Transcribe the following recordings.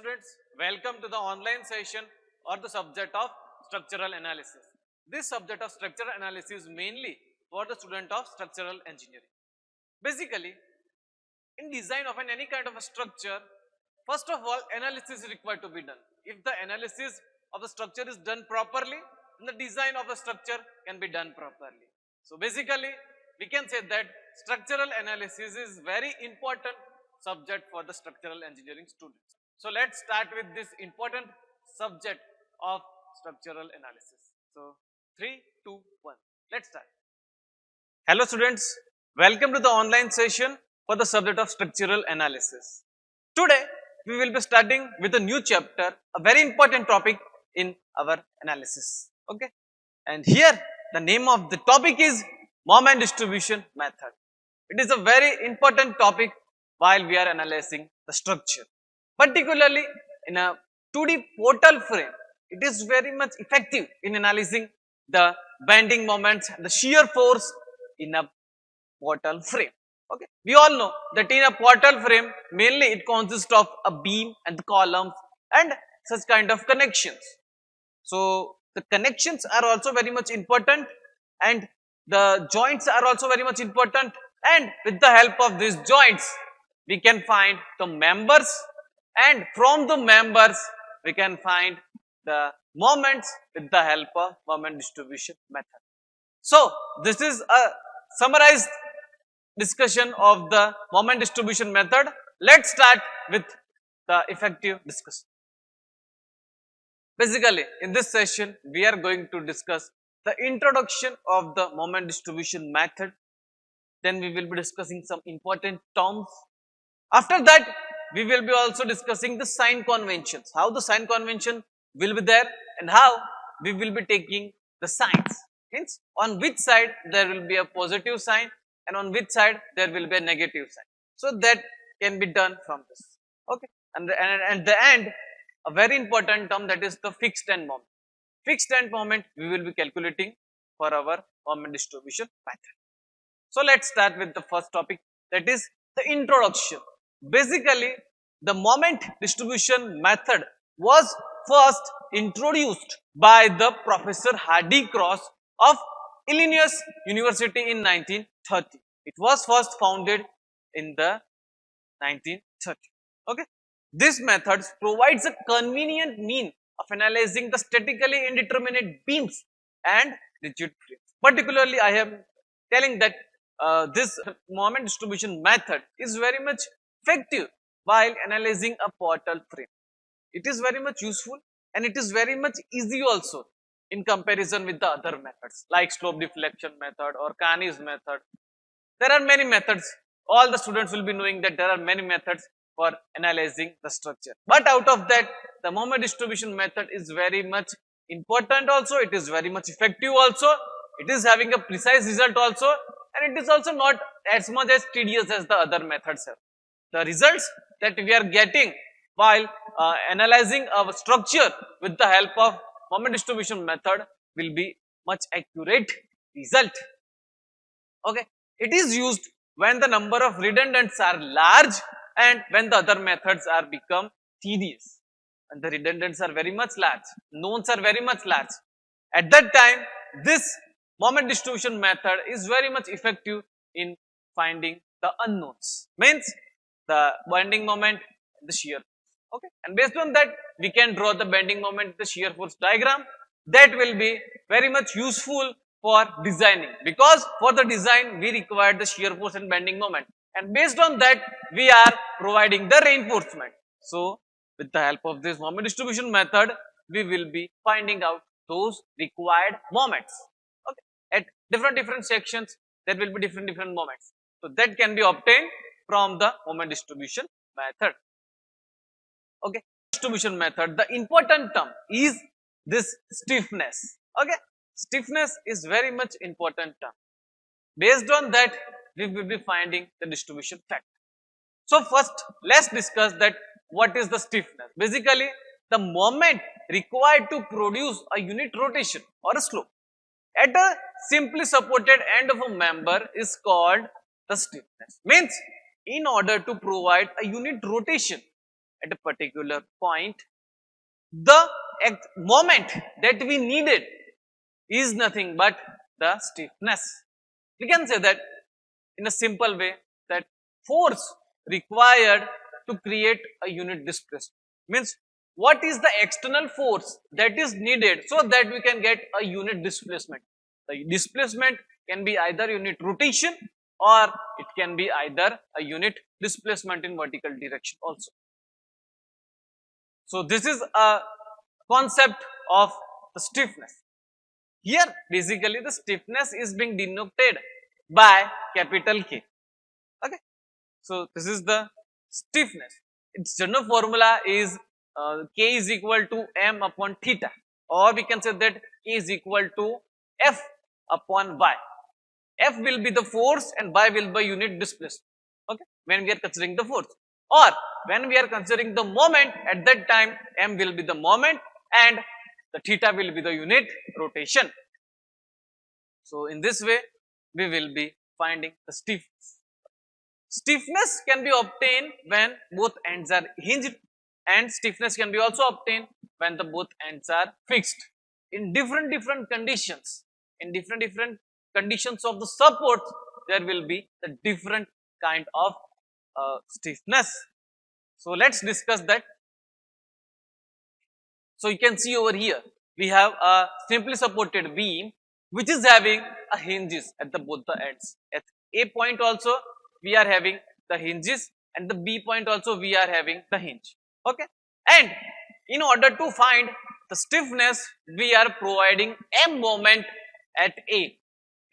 students, welcome to the online session or the subject of structural analysis. This subject of structural analysis is mainly for the student of structural engineering. Basically, in design of any kind of a structure, first of all, analysis is required to be done. If the analysis of the structure is done properly, then the design of the structure can be done properly. So basically, we can say that structural analysis is very important subject for the structural engineering students. So let's start with this important subject of structural analysis. So 3, 2, 1, let's start. Hello students, welcome to the online session for the subject of structural analysis. Today we will be starting with a new chapter, a very important topic in our analysis. Okay, and here the name of the topic is moment distribution method. It is a very important topic while we are analyzing the structure, particularly in a 2D portal frame. It is very much effective in analyzing the bending moments and the shear force in a portal frame. Okay, we all know that in a portal frame mainly it consists of a beam and the columns and such kind of connections. So the connections are also very much important and the joints are also very much important, and with the help of these joints we can find the members, and from the members we can find the moments with the help of moment distribution method. So this is a summarized discussion of the moment distribution method. Let's start with the effective discussion. Basically, in this session, we are going to discuss the introduction of the moment distribution method. Then we will be discussing some important terms. After that, we will be also discussing the sign conventions, how the sign convention will be there and how we will be taking the signs. Hence, on which side there will be a positive sign and on which side there will be a negative sign. So that can be done from this. Okay, and at the end, a very important term, that is the fixed end moment. Fixed end moment we will be calculating for our moment distribution method. So let's start with the first topic, that is the introduction. Basically, the moment distribution method was first introduced by the Professor Hardy Cross of Illinois University in 1930. It was first founded in the 1930. Okay. This method provides a convenient mean of analyzing the statically indeterminate beams and rigid frames. Particularly, I am telling that this moment distribution method is very much effective while analyzing a portal frame. It is very much useful and it is very much easy also in comparison with the other methods like slope deflection method or Carney's method. There are many methods. All the students will be knowing that there are many methods for analyzing the structure. But out of that, the moment distribution method is very much important also. It is very much effective also. It is having a precise result also, and it is also not as much as tedious as the other methods have. The results that we are getting while analyzing a structure with the help of moment distribution method will be much accurate result. Okay, it is used when the number of redundants are large and when the other methods are become tedious. And the redundants are very much large, knowns are very much large. At that time, this moment distribution method is very much effective in finding the unknowns. Means the bending moment, the shear. Okay, and based on that, we can draw the bending moment, the shear force diagram. That will be very much useful for designing, because for the design we require the shear force and bending moment, and based on that we are providing the reinforcement. So with the help of this moment distribution method, we will be finding out those required moments. Okay, at different sections there will be different moments. So that can be obtained from the moment distribution method. Okay, distribution method, the important term is this stiffness. Okay, stiffness is very much important term. Based on that, we will be finding the distribution factor. So first, let's discuss that what is the stiffness. Basically, the moment required to produce a unit rotation or a slope at a simply supported end of a member is called the stiffness. Means, in order to provide a unit rotation at a particular point, the moment that we needed is nothing but the stiffness. We can say that in a simple way, that force required to create a unit displacement means what is the external force that is needed so that we can get a unit displacement. The displacement can be either unit rotation or it can be either a unit displacement in vertical direction also. So this is a concept of the stiffness. Here basically the stiffness is being denoted by capital K. Okay. So this is the stiffness. Its general formula is K is equal to M upon theta, or we can say that K is equal to F upon Y. F will be the force and Y will be unit displacement. Okay, when we are considering the force, or when we are considering the moment, at that time M will be the moment and the theta will be the unit rotation. So in this way we will be finding the stiffness. Stiffness can be obtained when both ends are hinged, and stiffness can be also obtained when the both ends are fixed. In different conditions, in different conditions of the support, there will be the different kind of stiffness. So let's discuss that. So you can see over here, we have a simply supported beam which is having a hinges at the both the ends. At A point also we are having the hinges, and the B point also we are having the hinge. Okay, and in order to find the stiffness, we are providing M moment at A.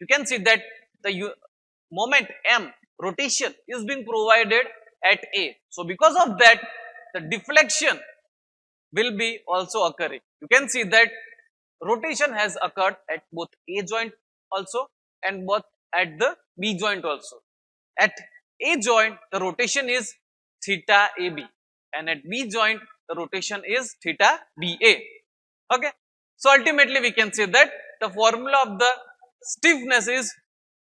You can see that the moment M rotation is being provided at A. So because of that, the deflection will be also occurring. You can see that rotation has occurred at both A joint also and both at the B joint also. At A joint, the rotation is theta AB, and at B joint, the rotation is theta BA. Okay. So ultimately we can say that the formula of the stiffness is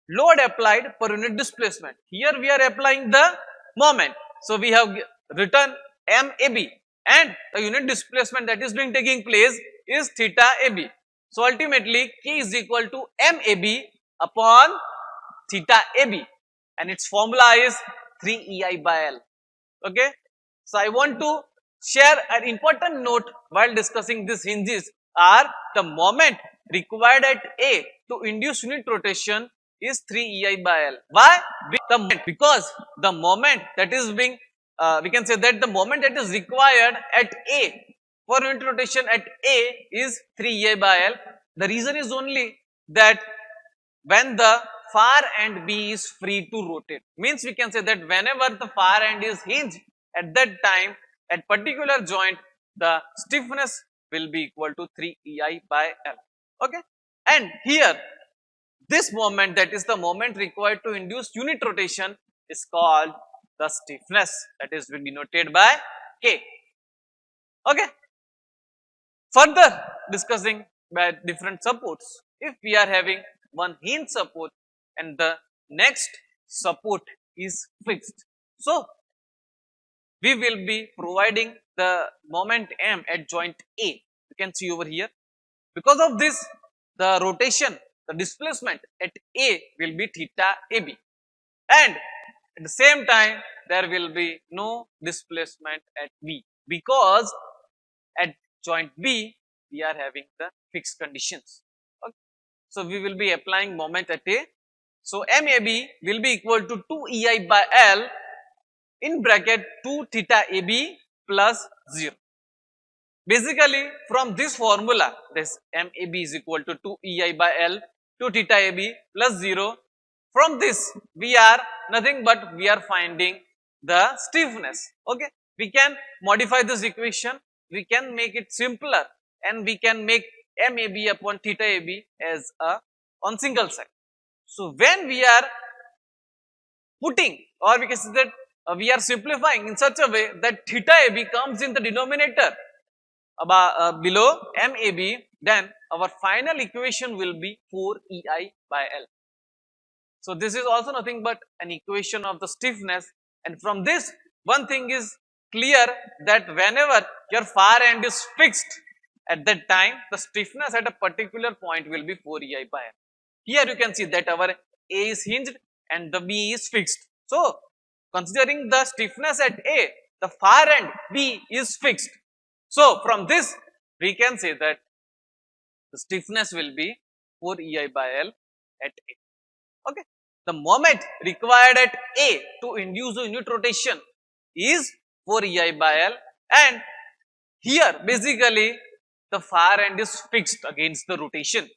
load applied per unit displacement. Here we are applying the moment. So we have written MAB, and the unit displacement that is being taking place is theta AB. So ultimately K is equal to MAB upon theta AB, and its formula is 3EI by L. Okay. So I want to share an important note while discussing these hinges are the moment required at A to induce unit rotation is 3EI by L. Why? Because the moment that is being, we can say that the moment that is required at A for unit rotation at A is 3EI by L. The reason is only that when the far end B is free to rotate, means we can say that whenever the far end is hinged, at that time at particular joint the stiffness will be equal to 3EI by L. Okay, and here this moment, that is the moment required to induce unit rotation, is called the stiffness, that is denoted by K. Okay, further discussing by different supports, if we are having one hinge support and the next support is fixed, so we will be providing the moment M at joint A. You can see over here. Because of this, the rotation, the displacement at A will be theta AB, and at the same time there will be no displacement at B, because at joint B we are having the fixed conditions. Okay. So we will be applying moment at A. So MAB will be equal to 2EI by L in bracket 2 theta AB plus 0. Basically from this formula, this MAB is equal to 2EI by L 2 theta AB plus 0. From this we are nothing but we are finding the stiffness. Okay, we can modify this equation, we can make it simpler, and we can make MAB upon theta AB as a on single side. So when we are putting, or we can say that we are simplifying in such a way that theta AB comes in the denominator below MAB, then our final equation will be 4EI by L. So this is also nothing but an equation of the stiffness, and from this one thing is clear that whenever your far end is fixed, at that time the stiffness at a particular point will be 4 EI by L. Here you can see that our A is hinged and the B is fixed. So, considering the stiffness at A, the far end B is fixed. So, from this we can say that the stiffness will be 4 EI by L at A. Okay. The moment required at A to induce a unit rotation is 4 EI by L, and here basically the far end is fixed against the rotation.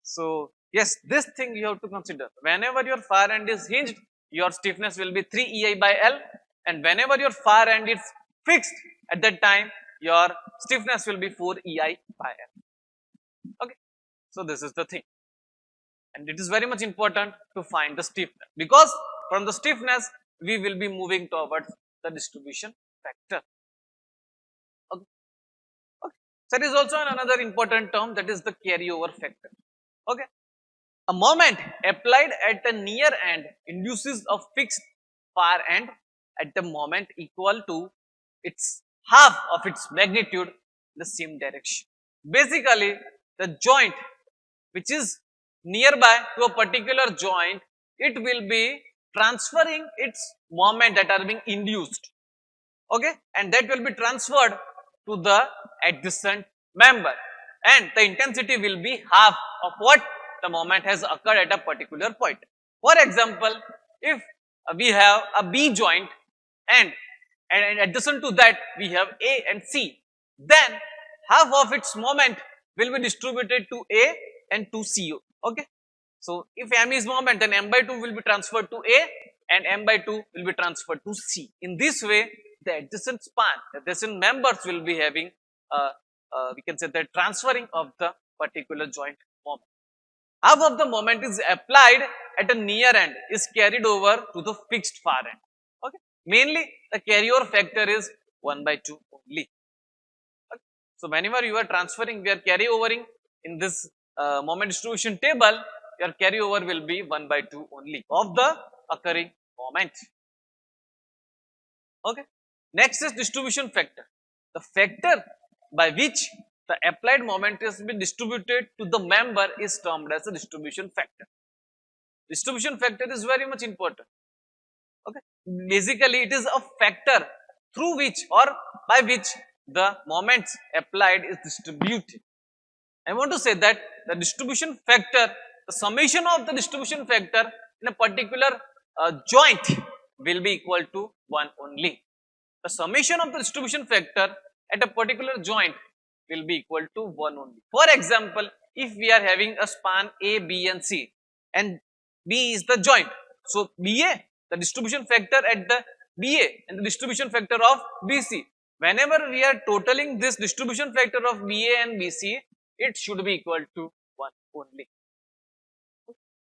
So, yes, this thing you have to consider. Whenever your far end is hinged, your stiffness will be 3 EI by L, and whenever your far end is fixed, at that time your stiffness will be 4 EI by L. Okay. So, this is the thing, and it is very much important to find the stiffness, because from the stiffness we will be moving towards the distribution factor. Okay. Okay. So, there is also another important term, that is the carryover factor. Okay. A moment applied at the near end induces a fixed far end at the moment equal to its half of its magnitude in the same direction. Basically, the joint which is nearby to a particular joint, it will be transferring its moment that are being induced. Okay, and that will be transferred to the adjacent member, and the intensity will be half of what the moment has occurred at a particular point. For example, if we have a B joint and adjacent to that we have A and C, then half of its moment will be distributed to A and to C. Okay. So, if M is moment, then M by 2 will be transferred to A and M by 2 will be transferred to C. In this way, the adjacent span, the adjacent members will be having we can say the transferring of the particular joint moment. Half of the moment is applied at a near end is carried over to the fixed far end. Okay. Mainly the carryover factor is 1 by 2 only. Okay. So, whenever you are transferring, we are carryovering in this moment distribution table, your carryover will be 1 by 2 only of the occurring moment. Okay. Next is distribution factor. The factor by which the applied moment has been distributed to the member is termed as a distribution factor. Distribution factor is very much important. Okay. Basically, it is a factor through which or by which the moments applied is distributed. I want to say that the distribution factor, the summation of the distribution factor in a particular joint will be equal to 1 only. The summation of the distribution factor at a particular joint will be equal to 1 only. For example, if we are having a span A, B and C and B is the joint. So, BA, the distribution factor at the BA and the distribution factor of BC. Whenever we are totaling this distribution factor of BA and BC, it should be equal to 1 only.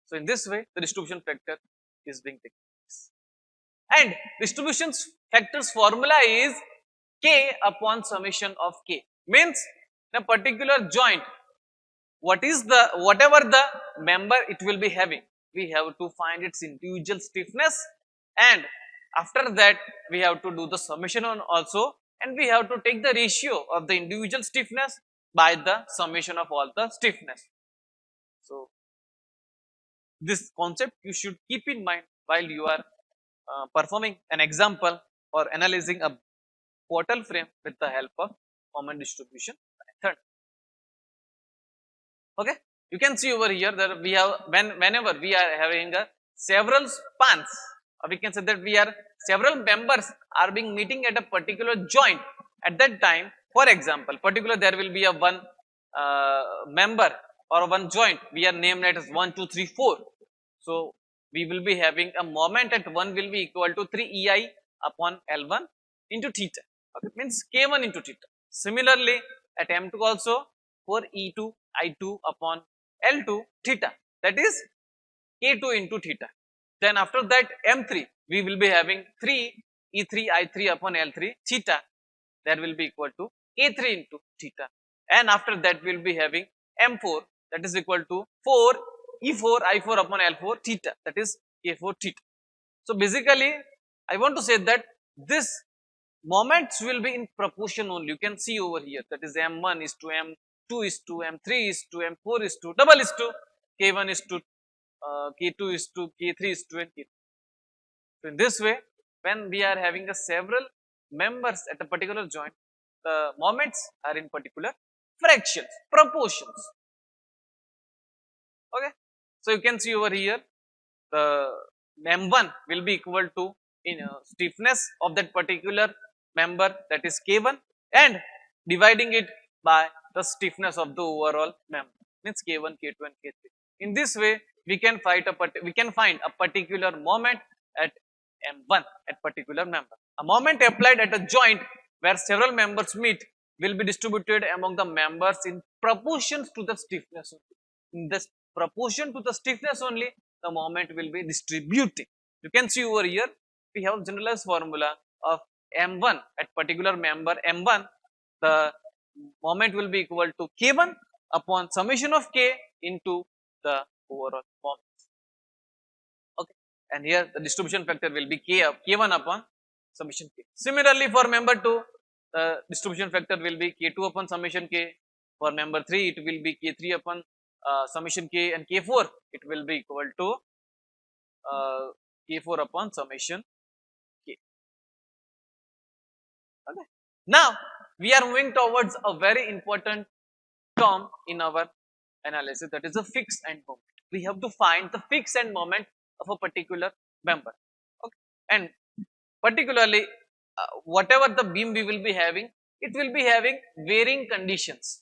So, in this way, the distribution factor is being taken. And distribution factor's formula is K upon summation of K. Means in a particular joint, whatever the member it will be having, we have to find its individual stiffness, and after that we have to do the summation on also, and we have to take the ratio of the individual stiffness by the summation of all the stiffness. So, this concept you should keep in mind while you are performing an example or analyzing a portal frame with the help of moment distribution method. Okay, you can see over here that we have whenever we are having several spans, or we can say that we are several members are being meeting at a particular joint. At that time, for example, particular there will be a one member or one joint. We are named as 1, 2, 3, 4. So, we will be having a moment at 1 will be equal to 3 EI upon L1 into theta. Okay, means K1 into theta. Similarly, at M2 also 4 E2 I2 upon L2 theta, that is K2 into theta. Then after that M3 we will be having 3 E3 I3 upon L3 theta, that will be equal to K3 into theta, and after that we will be having M4, that is equal to 4 E4 I4 upon L4 theta, that is K4 theta. So, basically I want to say that this moments will be in proportion only. You can see over here, that is m1 is to m2 is to m3 is to m4 is to double is to k1 is to k2 is to k3 is to and k. So in this way, when we are having a several members at a particular joint, the moments are in particular fractions, proportions. Okay. So you can see over here, the m1 will be equal to stiffness of that particular member, that is k1, and dividing it by the stiffness of the overall member, means k1, k2 and k3. In this way, we can find a particular moment at m1 at particular member. A moment applied at a joint where several members meet will be distributed among the members in proportions to the stiffness. In this proportion to the stiffness only, the moment will be distributing. You can see over here, we have generalized formula of m1 at particular member m1. The moment will be equal to k1 upon summation of k into the overall moment. Okay, and here the distribution factor will be k1 upon summation k. Similarly, for member 2, the distribution factor will be k2 upon summation k. For member 3, it will be k3 upon summation k, and k4 it will be equal to k4 upon summation k. Okay. Now we are moving towards a very important term in our analysis, that is a fix and moment. We have to find the fix and moment of a particular member. Okay. And particularly whatever the beam we will be having, it will be having varying conditions.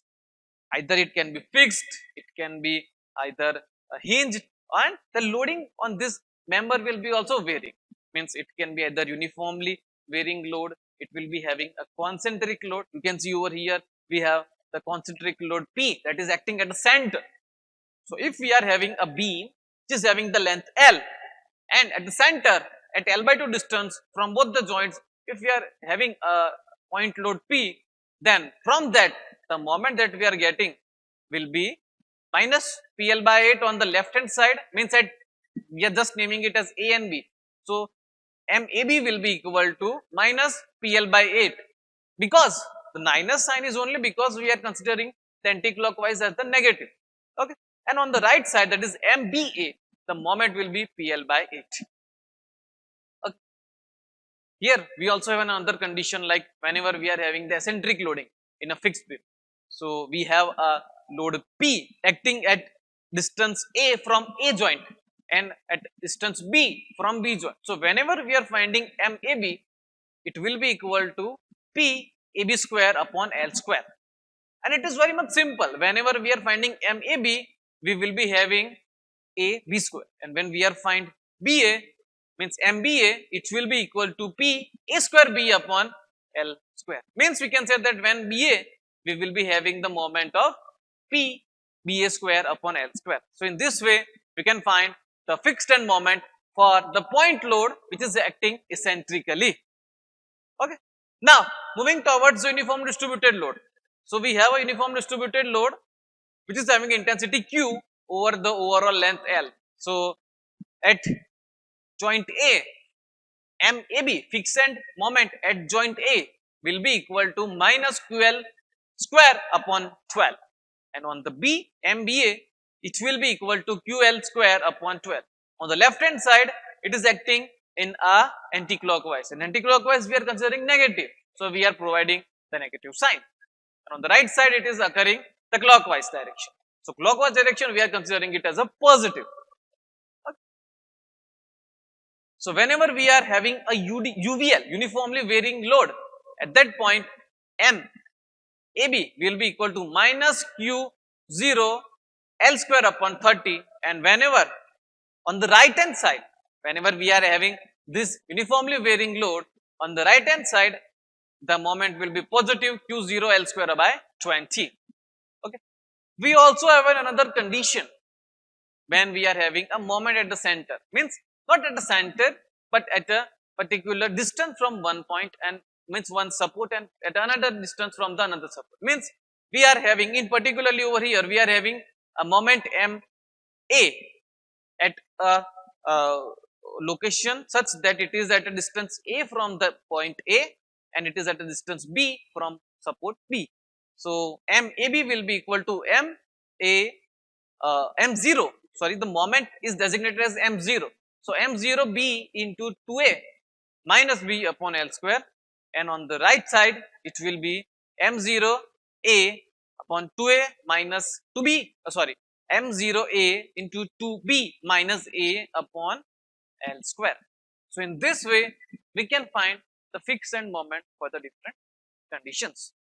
Either it can be fixed, it can be either hinged, and the loading on this member will be also varying. Means it can be either uniformly varying load, it will be having a concentric load. You can see over here we have the concentric load P that is acting at the center. So if we are having a beam which is having the length L, and at the center at L by 2 distance from both the joints, if we are having a point load P, then from that the moment that we are getting will be minus PL by 8 on the left hand side, means that we are just naming it as A and B. So MAB will be equal to minus PL by 8, because the minus sign is only because we are considering the anti-clockwise as the negative. Okay, and on the right side, that is MBA, the moment will be PL by 8. Okay. Here we also have another condition, like whenever we are having the eccentric loading in a fixed beam. So we have a load P acting at distance A from A joint and at distance B from B joint. So whenever we are finding MAB, it will be equal to P AB square upon L square. And it is very much simple. Whenever we are finding MAB, we will be having AB square. And when we are find BA, means MBA, it will be equal to P A square B upon L square. Means we can say that when BA, we will be having the moment of P BA square upon L square. So in this way, we can find the fixed end moment for the point load which is acting eccentrically. Okay. Now moving towards the uniform distributed load. So we have a uniform distributed load which is having intensity Q over the overall length L. So at joint A, MAB fixed end moment at joint A will be equal to minus QL square upon 12, and on the B, MBA, it will be equal to QL square upon 12. On the left hand side, it is acting in a anti-clockwise. In anti-clockwise, we are considering negative, so we are providing the negative sign. And on the right side, it is occurring the clockwise direction. So clockwise direction, we are considering it as a positive. Okay. So whenever we are having a UVL, uniformly varying load, at that point, MAB will be equal to minus Q0 L square upon 30, and whenever on the right hand side, whenever we are having this uniformly varying load, on the right hand side, the moment will be positive Q0 L square by 20. Okay. We also have another condition when we are having a moment at the center, means not at the center, but at a particular distance from one point, and means one support, and at another distance from the another support. Means we are having, in particularly over here, we are having a moment MA at a location such that it is at a distance A from the point A, and it is at a distance b from support B. So MAB will be equal to M0, sorry, the moment is designated as M0. So M0B into 2A minus B upon L square, and on the right side it will be M0A upon 2A minus 2B, M0A into 2B minus A upon L square. So in this way we can find the fixed end moment for the different conditions.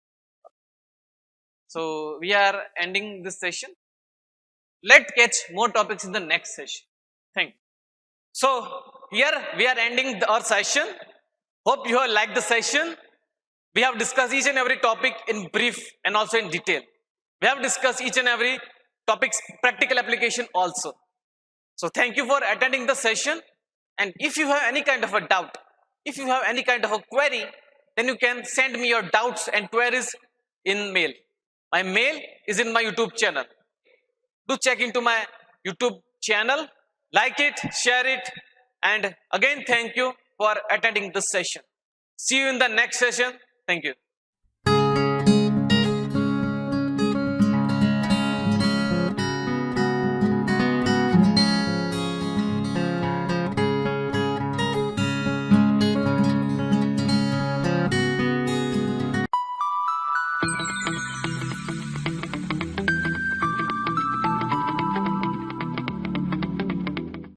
So we are ending this session. Let's catch more topics in the next session. Thank you. So here we are ending our session. Hope you have liked the session. We have discussed each and every topic in brief and also in detail. We have discussed each and every topic's practical application also. So thank you for attending the session, and if you have any kind of a doubt, if you have any kind of a query, then you can send me your doubts and queries in mail. My mail is in my YouTube channel. Do check into my YouTube channel, like it, share it, and again thank you for attending this session. See you in the next session. Thank you.